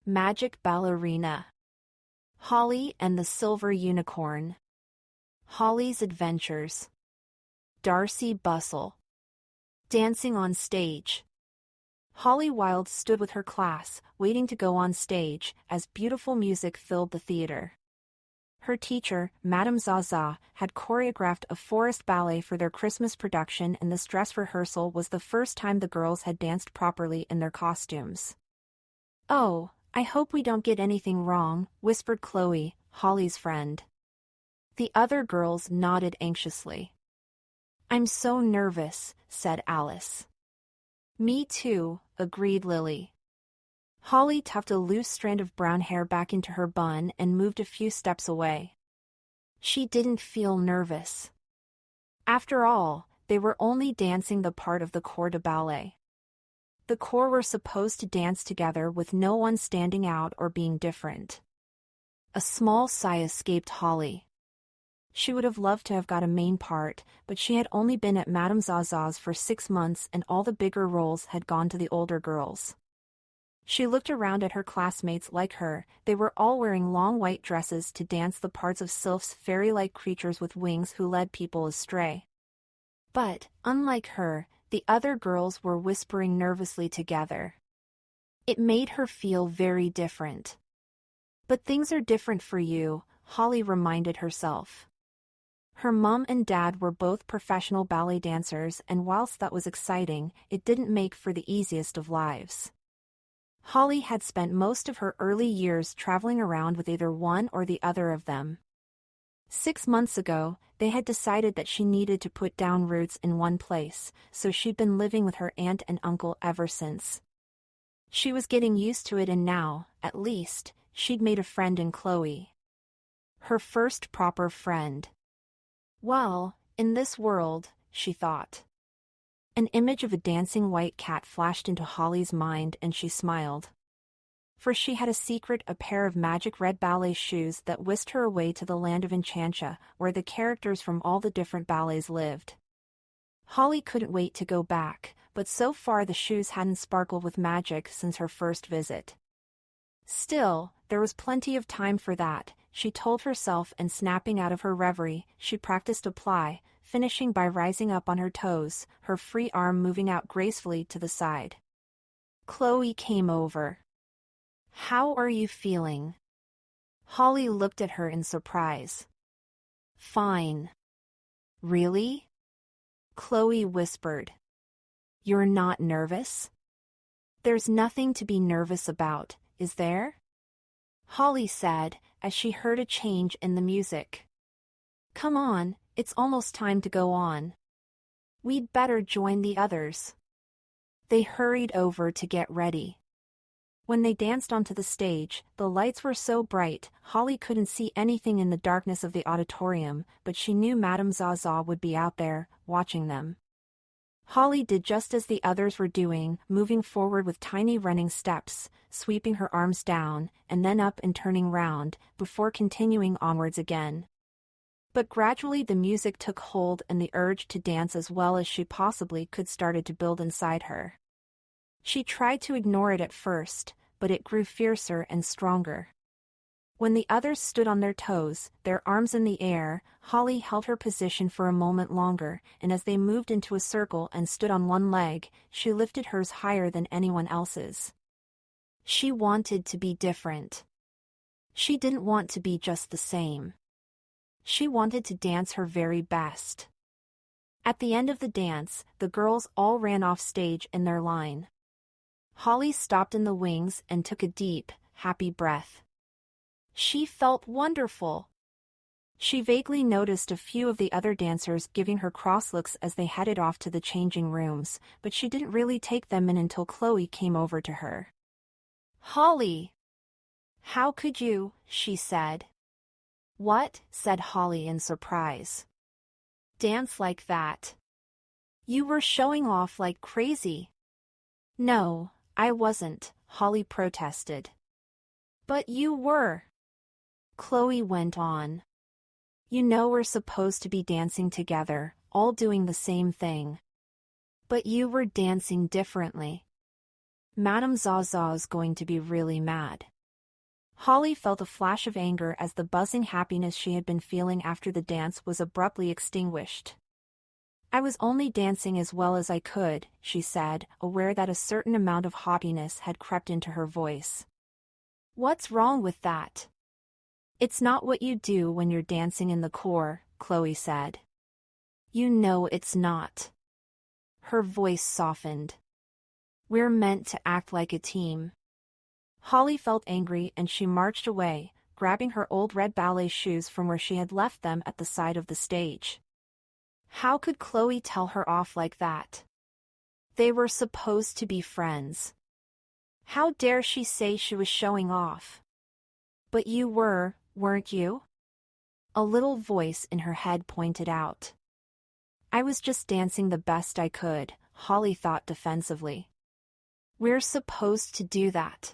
Magic Ballerina. Holly and the Silver Unicorn. Holly's Adventures. Darcey Bussell. Dancing on Stage. Holly Wilde stood with her class, waiting to go on stage, as beautiful music filled the theater. Her teacher, Madame Zaza, had choreographed a forest ballet for their Christmas production, and this dress rehearsal was the first time the girls had danced properly in their costumes. "Oh, I hope we don't get anything wrong," whispered Chloe, Holly's friend. The other girls nodded anxiously. "I'm so nervous," said Alice. "Me too," agreed Lily. Holly tucked a loose strand of brown hair back into her bun and moved a few steps away. She didn't feel nervous. After all, they were only dancing the part of the corps de ballet. The corps were supposed to dance together with no one standing out or being different. A small sigh escaped Holly. She would have loved to have got a main part, but she had only been at Madame Zaza's for 6 months and all the bigger roles had gone to the older girls. She looked around at her classmates like her. They were all wearing long white dresses to dance the parts of sylphs, fairy-like creatures with wings who led people astray. But, unlike her, the other girls were whispering nervously together. It made her feel very different. But things are different for you, Holly reminded herself. Her mom and dad were both professional ballet dancers, and whilst that was exciting, it didn't make for the easiest of lives. Holly had spent most of her early years traveling around with either one or the other of them. 6 months ago, they had decided that she needed to put down roots in one place, so she'd been living with her aunt and uncle ever since. She was getting used to it, and now, at least, she'd made a friend in Chloe. Her first proper friend. Well, in this world, she thought. An image of a dancing white cat flashed into Holly's mind and she smiled. For she had a pair of magic red ballet shoes that whisked her away to the land of Enchantia, where the characters from all the different ballets lived. Holly couldn't wait to go back, but so far the shoes hadn't sparkled with magic since her first visit. Still, there was plenty of time for that, she told herself, and snapping out of her reverie, she practiced a plie, finishing by rising up on her toes, her free arm moving out gracefully to the side. Chloe came over. "How are you feeling?" Holly looked at her in surprise. "Fine." "Really?" Chloe whispered. "You're not nervous?" "There's nothing to be nervous about, is there?" Holly said, as she heard a change in the music. "Come on, it's almost time to go on. We'd better join the others." They hurried over to get ready. When they danced onto the stage, the lights were so bright, Holly couldn't see anything in the darkness of the auditorium, but she knew Madame Zaza would be out there, watching them. Holly did just as the others were doing, moving forward with tiny running steps, sweeping her arms down, and then up and turning round, before continuing onwards again. But gradually the music took hold and the urge to dance as well as she possibly could started to build inside her. She tried to ignore it at first, but it grew fiercer and stronger. When the others stood on their toes, their arms in the air, Holly held her position for a moment longer, and as they moved into a circle and stood on one leg, she lifted hers higher than anyone else's. She wanted to be different. She didn't want to be just the same. She wanted to dance her very best. At the end of the dance, the girls all ran off stage in their line. Holly stopped in the wings and took a deep, happy breath. She felt wonderful. She vaguely noticed a few of the other dancers giving her cross looks as they headed off to the changing rooms, but she didn't really take them in until Chloe came over to her. "Holly! How could you?" she said. "What?" said Holly in surprise. "Dance like that. You were showing off like crazy." "No, I wasn't," Holly protested. "But you were," Chloe went on. "You know we're supposed to be dancing together, all doing the same thing. But you were dancing differently. Madame Zaza's going to be really mad." Holly felt a flash of anger as the buzzing happiness she had been feeling after the dance was abruptly extinguished. "I was only dancing as well as I could," she said, aware that a certain amount of haughtiness had crept into her voice. "What's wrong with that?" "It's not what you do when you're dancing in the corps," Chloe said. "You know it's not." Her voice softened. "We're meant to act like a team." Holly felt angry and she marched away, grabbing her old red ballet shoes from where she had left them at the side of the stage. How could Chloe tell her off like that? They were supposed to be friends. How dare she say she was showing off? "But you were, weren't you?" A little voice in her head pointed out. "I was just dancing the best I could," Holly thought defensively. "We're supposed to do that."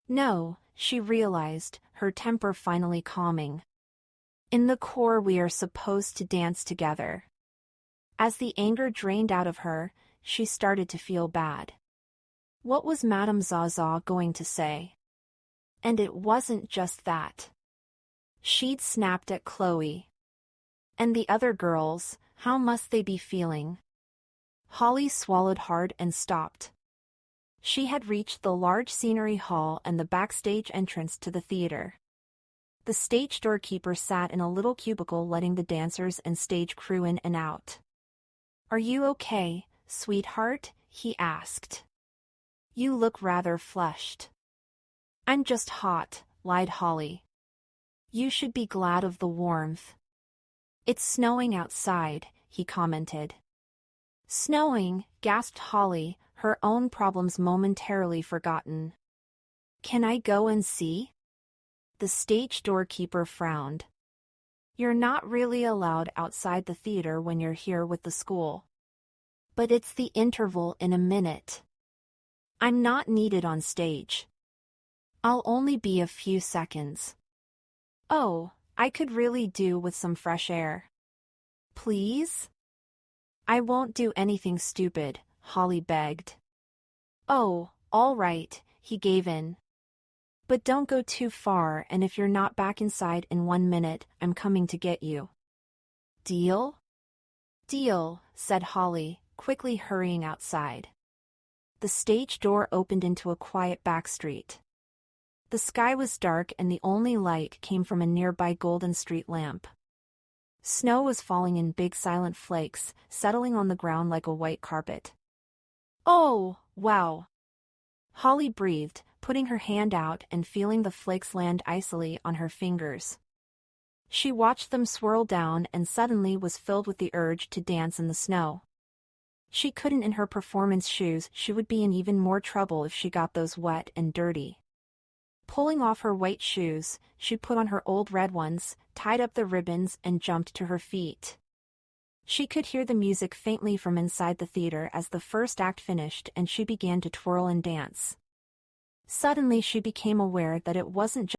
No, she realized, her temper finally calming. "In the corps we are supposed to dance together." As the anger drained out of her, she started to feel bad. What was Madame Zaza going to say? And it wasn't just that. She'd snapped at Chloe. And the other girls, how must they be feeling? Holly swallowed hard and stopped. She had reached the large scenery hall and the backstage entrance to the theater. The stage doorkeeper sat in a little cubicle letting the dancers and stage crew in and out. "Are you okay, sweetheart?" he asked. "You look rather flushed." "I'm just hot," lied Holly. "You should be glad of the warmth." "It's snowing outside," he commented. "Snowing," gasped Holly, her own problems momentarily forgotten. "Can I go and see?" The stage doorkeeper frowned. "You're not really allowed outside the theater when you're here with the school." "But it's the interval in a minute." "I'm not needed on stage. I'll only be a few seconds." "Oh, I could really do with some fresh air." "Please?" "I won't do anything stupid," Holly begged. "Oh, all right," he gave in. "But don't go too far, and if you're not back inside in 1 minute, I'm coming to get you." "Deal?" "Deal," said Holly, quickly hurrying outside. The stage door opened into a quiet back street. The sky was dark and the only light came from a nearby Golden Street lamp. Snow was falling in big silent flakes, settling on the ground like a white carpet. "Oh, wow!" Holly breathed, putting her hand out and feeling the flakes land icily on her fingers. She watched them swirl down and suddenly was filled with the urge to dance in the snow. She couldn't in her performance shoes, she would be in even more trouble if she got those wet and dirty. Pulling off her white shoes, she put on her old red ones, tied up the ribbons and jumped to her feet. She could hear the music faintly from inside the theater as the first act finished and she began to twirl and dance. Suddenly she became aware that it wasn't just